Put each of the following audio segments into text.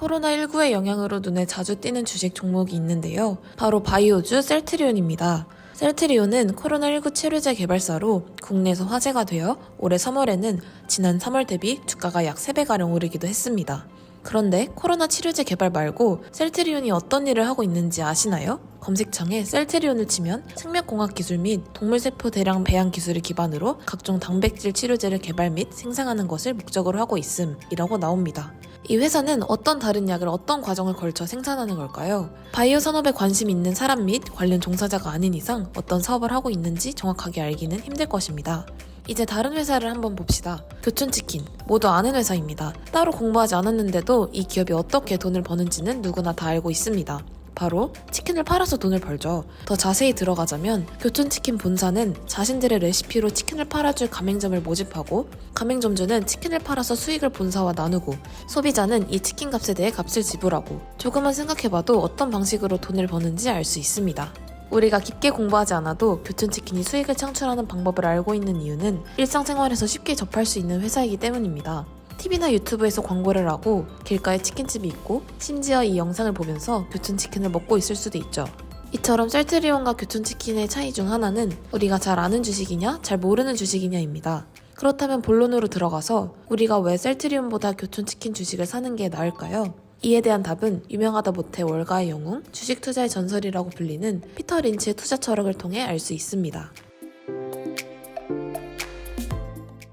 코로나19의 영향으로 눈에 자주 띄는 주식 종목이 있는데요. 바로 바이오주 셀트리온입니다. 셀트리온은 코로나19 치료제 개발사로 국내에서 화제가 되어 올해 3월에는 지난 3월 대비 주가가 약 3배가량 오르기도 했습니다. 그런데 코로나 치료제 개발 말고 셀트리온이 어떤 일을 하고 있는지 아시나요? 검색창에 셀트리온을 치면 생명공학 기술 및 동물세포 대량 배양 기술을 기반으로 각종 단백질 치료제를 개발 및 생산하는 것을 목적으로 하고 있음이라고 나옵니다. 이 회사는 어떤 다른 약을 어떤 과정을 걸쳐 생산하는 걸까요? 바이오 산업에 관심 있는 사람 및 관련 종사자가 아닌 이상 어떤 사업을 하고 있는지 정확하게 알기는 힘들 것입니다. 이제 다른 회사를 한번 봅시다. 교촌치킨. 모두 아는 회사입니다. 따로 공부하지 않았는데도 이 기업이 어떻게 돈을 버는지는 누구나 다 알고 있습니다. 바로 치킨을 팔아서 돈을 벌죠. 더 자세히 들어가자면 교촌치킨 본사는 자신들의 레시피로 치킨을 팔아줄 가맹점을 모집하고 가맹점주는 치킨을 팔아서 수익을 본사와 나누고 소비자는 이 치킨값에 대해 값을 지불하고 조금만 생각해봐도 어떤 방식으로 돈을 버는지 알 수 있습니다. 우리가 깊게 공부하지 않아도 교촌치킨이 수익을 창출하는 방법을 알고 있는 이유는 일상생활에서 쉽게 접할 수 있는 회사이기 때문입니다. TV나 유튜브에서 광고를 하고 길가에 치킨집이 있고 심지어 이 영상을 보면서 교촌치킨을 먹고 있을 수도 있죠. 이처럼 셀트리온과 교촌치킨의 차이 중 하나는 우리가 잘 아는 주식이냐 잘 모르는 주식이냐입니다. 그렇다면 본론으로 들어가서 우리가 왜 셀트리온보다 교촌치킨 주식을 사는 게 나을까요? 이에 대한 답은 유명하다 못해 월가의 영웅, 주식 투자의 전설이라고 불리는 피터 린치의 투자 철학을 통해 알 수 있습니다.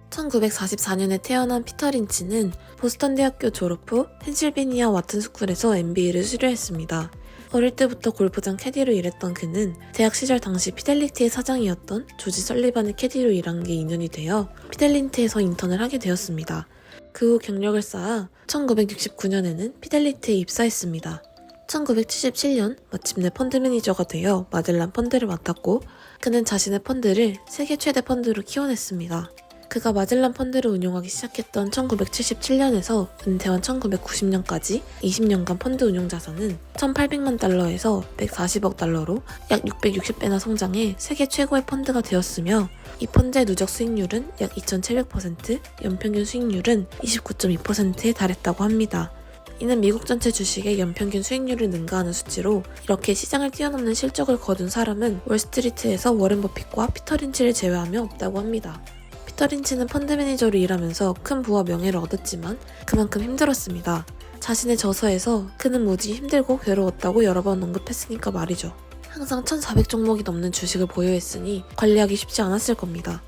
1944년에 태어난 피터 린치는 보스턴 대학교 졸업 후 펜실베니아 와튼 스쿨에서 MBA를 수료했습니다. 어릴 때부터 골프장 캐디로 일했던 그는 대학 시절 당시 피델리티의 사장이었던 조지 설리반의 캐디로 일한 게 인연이 되어 피델리티에서 인턴을 하게 되었습니다. 그 후 경력을 쌓아 1969년에는 피델리티에 입사했습니다. 1977년 마침내 펀드 매니저가 되어 마젤란 펀드를 맡았고 그는 자신의 펀드를 세계 최대 펀드로 키워냈습니다. 그가 마젤란 펀드를 운용하기 시작했던 1977년에서 은퇴한 1990년까지 20년간 펀드 운용 자산은 1,800만 달러에서 140억 달러로 약 660배나 성장해 세계 최고의 펀드가 되었으며 이 펀드의 누적 수익률은 약 2,700%, 연평균 수익률은 29.2%에 달했다고 합니다. 이는 미국 전체 주식의 연평균 수익률을 능가하는 수치로 이렇게 시장을 뛰어넘는 실적을 거둔 사람은 월스트리트에서 워렌 버핏과 피터 린치를 제외하며 없다고 합니다. 피터 린치는 펀드 매니저로 일하면서 큰 부와 명예를 얻었지만 그만큼 힘들었습니다. 자신의 저서에서 그는 무지 힘들고 괴로웠다고 여러 번 언급했으니까 말이죠. 항상 1,400종목이 넘는 주식을 보유했으니 관리하기 쉽지 않았을 겁니다.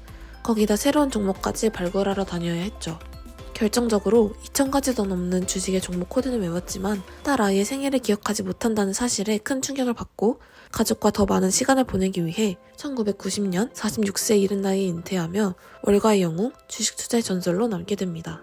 거기다 새로운 종목까지 발굴하러 다녀야 했죠. 결정적으로 2,000가지도 넘는 주식의 종목 코드는 외웠지만 딸 아이의 생일을 기억하지 못한다는 사실에 큰 충격을 받고 가족과 더 많은 시간을 보내기 위해 1990년 46세에 이른 나이에 은퇴하며 월가의 영웅, 주식 투자의 전설로 남게 됩니다.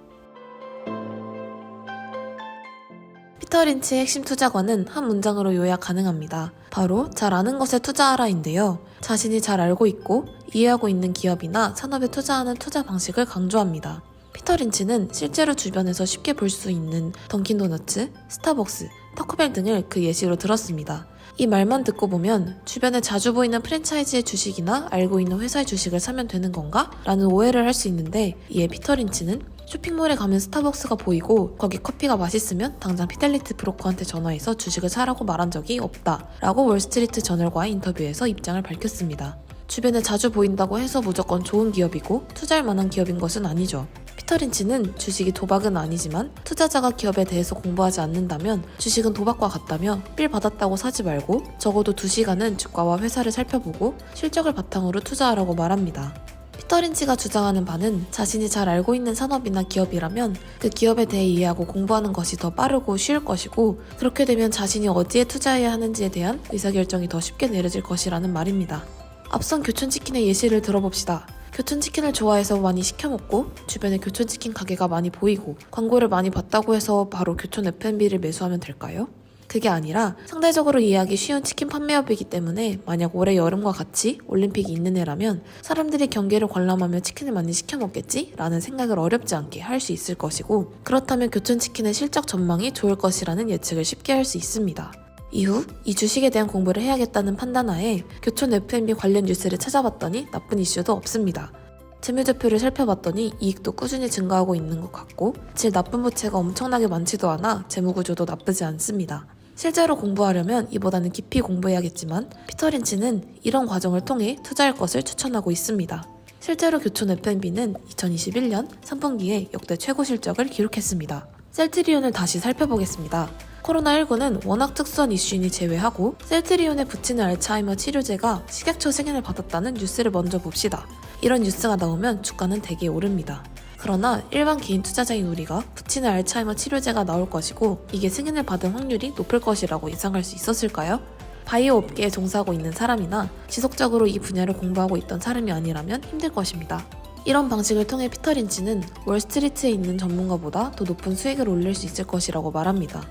피터 린치의 핵심 투자관은 한 문장으로 요약 가능합니다. 바로 잘 아는 것에 투자하라인데요. 자신이 잘 알고 있고 이해하고 있는 기업이나 산업에 투자하는 투자 방식을 강조합니다. 피터 린치는 실제로 주변에서 쉽게 볼 수 있는 던킨도너츠, 스타벅스, 타코벨 등을 그 예시로 들었습니다. 이 말만 듣고 보면 주변에 자주 보이는 프랜차이즈의 주식이나 알고 있는 회사의 주식을 사면 되는 건가? 라는 오해를 할 수 있는데 이에 피터 린치는 쇼핑몰에 가면 스타벅스가 보이고 거기 커피가 맛있으면 당장 피델리티 브로커한테 전화해서 주식을 사라고 말한 적이 없다 라고 월스트리트 저널과의 인터뷰에서 입장을 밝혔습니다. 주변에 자주 보인다고 해서 무조건 좋은 기업이고 투자할 만한 기업인 것은 아니죠. 피터 린치는 주식이 도박은 아니지만 투자자가 기업에 대해서 공부하지 않는다면 주식은 도박과 같다며 빌 받았다고 사지 말고 적어도 2시간은 주가와 회사를 살펴보고 실적을 바탕으로 투자하라고 말합니다. 피터 린치가 주장하는 바는 자신이 잘 알고 있는 산업이나 기업이라면 그 기업에 대해 이해하고 공부하는 것이 더 빠르고 쉬울 것이고 그렇게 되면 자신이 어디에 투자해야 하는지에 대한 의사결정이 더 쉽게 내려질 것이라는 말입니다. 앞선 교촌치킨의 예시를 들어봅시다. 교촌치킨을 좋아해서 많이 시켜먹고 주변에 교촌치킨 가게가 많이 보이고 광고를 많이 봤다고 해서 바로 교촌 F&B를 매수하면 될까요? 그게 아니라 상대적으로 이해하기 쉬운 치킨 판매업이기 때문에 만약 올해 여름과 같이 올림픽이 있는 해라면 사람들이 경기를 관람하며 치킨을 많이 시켜먹겠지? 라는 생각을 어렵지 않게 할 수 있을 것이고 그렇다면 교촌치킨의 실적 전망이 좋을 것이라는 예측을 쉽게 할 수 있습니다. 이후 이 주식에 대한 공부를 해야겠다는 판단하에 교촌 F&B 관련 뉴스를 찾아봤더니 나쁜 이슈도 없습니다. 재무제표를 살펴봤더니 이익도 꾸준히 증가하고 있는 것 같고 질 나쁜 부채가 엄청나게 많지도 않아 재무구조도 나쁘지 않습니다. 실제로 공부하려면 이보다는 깊이 공부해야겠지만 피터 린치는 이런 과정을 통해 투자할 것을 추천하고 있습니다. 실제로 교촌 F&B는 2021년 3분기에 역대 최고 실적을 기록했습니다. 셀트리온을 다시 살펴보겠습니다. 코로나19는 워낙 특수한 이슈이니 제외하고 셀트리온에 붙이는 알츠하이머 치료제가 식약처 승인을 받았다는 뉴스를 먼저 봅시다. 이런 뉴스가 나오면 주가는 대개 오릅니다. 그러나 일반 개인 투자자인 우리가 붙이는 알츠하이머 치료제가 나올 것이고 이게 승인을 받은 확률이 높을 것이라고 예상할 수 있었을까요? 바이오 업계에 종사하고 있는 사람이나 지속적으로 이 분야를 공부하고 있던 사람이 아니라면 힘들 것입니다. 이런 방식을 통해 피터 린치는 월스트리트에 있는 전문가보다 더 높은 수익을 올릴 수 있을 것이라고 말합니다.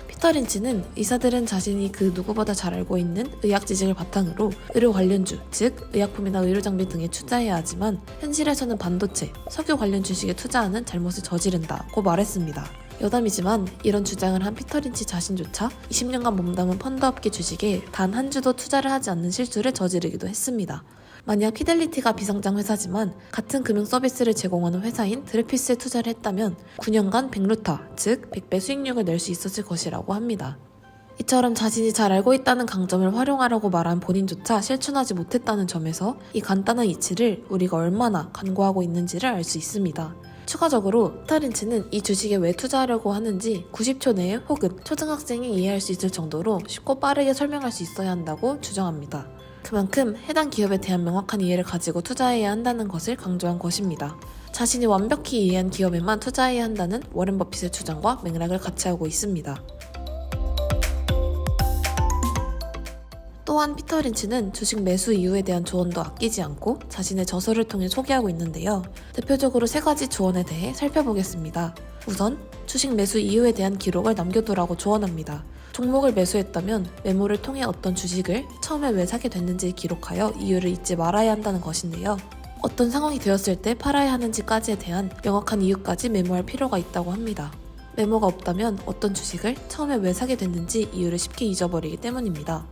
피터 린치는 의사들은 자신이 그 누구보다 잘 알고 있는 의학 지식을 바탕으로 의료 관련주, 즉 의약품이나 의료장비 등에 투자해야 하지만 현실에서는 반도체, 석유 관련 주식에 투자하는 잘못을 저지른다고 말했습니다. 여담이지만 이런 주장을 한 피터 린치 자신조차 20년간 몸담은 펀드업계 주식에 단 한 주도 투자를 하지 않는 실수를 저지르기도 했습니다. 만약 피델리티가 비상장 회사지만 같은 금융 서비스를 제공하는 회사인 드레피스에 투자를 했다면 9년간 100루타, 즉 100배 수익률을 낼 수 있었을 것이라고 합니다. 이처럼 자신이 잘 알고 있다는 강점을 활용하라고 말한 본인조차 실천하지 못했다는 점에서 이 간단한 이치를 우리가 얼마나 간과하고 있는지를 알 수 있습니다. 추가적으로 피터 린치는 이 주식에 왜 투자하려고 하는지 90초 내에 혹은 초등학생이 이해할 수 있을 정도로 쉽고 빠르게 설명할 수 있어야 한다고 주장합니다. 그만큼 해당 기업에 대한 명확한 이해를 가지고 투자해야 한다는 것을 강조한 것입니다. 자신이 완벽히 이해한 기업에만 투자해야 한다는 워렌 버핏의 주장과 맥락을 같이 하고 있습니다. 또한 피터 린치는 주식 매수 이유에 대한 조언도 아끼지 않고 자신의 저서를 통해 소개하고 있는데요. 대표적으로 3가지 조언에 대해 살펴보겠습니다. 우선 주식 매수 이유에 대한 기록을 남겨두라고 조언합니다. 종목을 매수했다면 메모를 통해 어떤 주식을 처음에 왜 사게 됐는지 기록하여 이유를 잊지 말아야 한다는 것인데요. 어떤 상황이 되었을 때 팔아야 하는지까지에 대한 명확한 이유까지 메모할 필요가 있다고 합니다. 메모가 없다면 어떤 주식을 처음에 왜 사게 됐는지 이유를 쉽게 잊어버리기 때문입니다.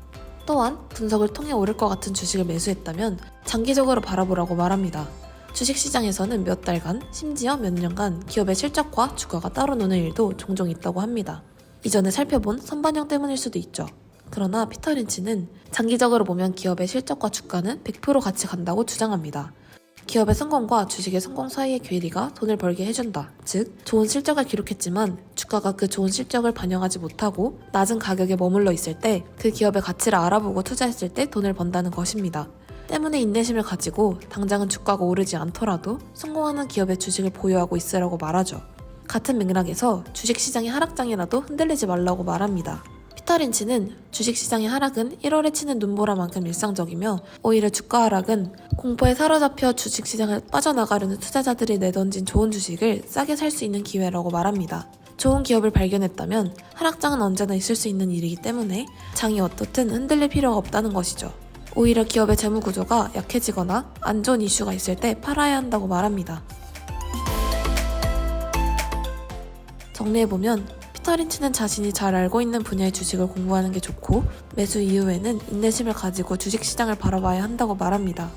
또한 분석을 통해 오를 것 같은 주식을 매수했다면 장기적으로 바라보라고 말합니다. 주식시장에서는 몇 달간, 심지어 몇 년간 기업의 실적과 주가가 따로 노는 일도 종종 있다고 합니다. 이전에 살펴본 선반영 때문일 수도 있죠. 그러나 피터 린치는 장기적으로 보면 기업의 실적과 주가는 100% 같이 간다고 주장합니다. 기업의 성공과 주식의 성공 사이의 괴리가 돈을 벌게 해준다. 즉, 좋은 실적을 기록했지만 주가가 그 좋은 실적을 반영하지 못하고 낮은 가격에 머물러 있을 때 그 기업의 가치를 알아보고 투자했을 때 돈을 번다는 것입니다. 때문에 인내심을 가지고 당장은 주가가 오르지 않더라도 성공하는 기업의 주식을 보유하고 있으라고 말하죠. 같은 맥락에서 주식시장의 하락장이라도 흔들리지 말라고 말합니다. 피터 린치는 주식시장의 하락은 1월에 치는 눈보라만큼 일상적이며 오히려 주가 하락은 공포에 사로잡혀 주식시장을 빠져나가려는 투자자들이 내던진 좋은 주식을 싸게 살 수 있는 기회라고 말합니다. 좋은 기업을 발견했다면 하락장은 언제나 있을 수 있는 일이기 때문에 장이 어떻든 흔들릴 필요가 없다는 것이죠. 오히려 기업의 재무 구조가 약해지거나 안 좋은 이슈가 있을 때 팔아야 한다고 말합니다. 정리해보면 피터 린치는 자신이 잘 알고 있는 분야의 주식을 공부하는 게 좋고 매수 이후에는 인내심을 가지고 주식시장을 바라봐야 한다고 말합니다.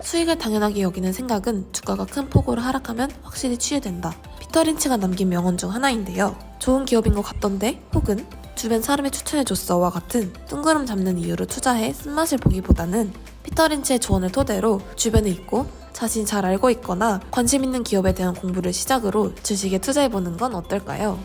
수익을 당연하게 여기는 생각은 주가가 큰 폭으로 하락하면 확실히 취해된다. 피터 린치가 남긴 명언 중 하나인데요. 좋은 기업인 것 같던데? 혹은 주변 사람이 추천해줬어와 같은 뜬구름 잡는 이유로 투자해 쓴맛을 보기보다는 피터 린치의 조언을 토대로 주변에 있고 자신이 잘 알고 있거나 관심 있는 기업에 대한 공부를 시작으로 주식에 투자해보는 건 어떨까요?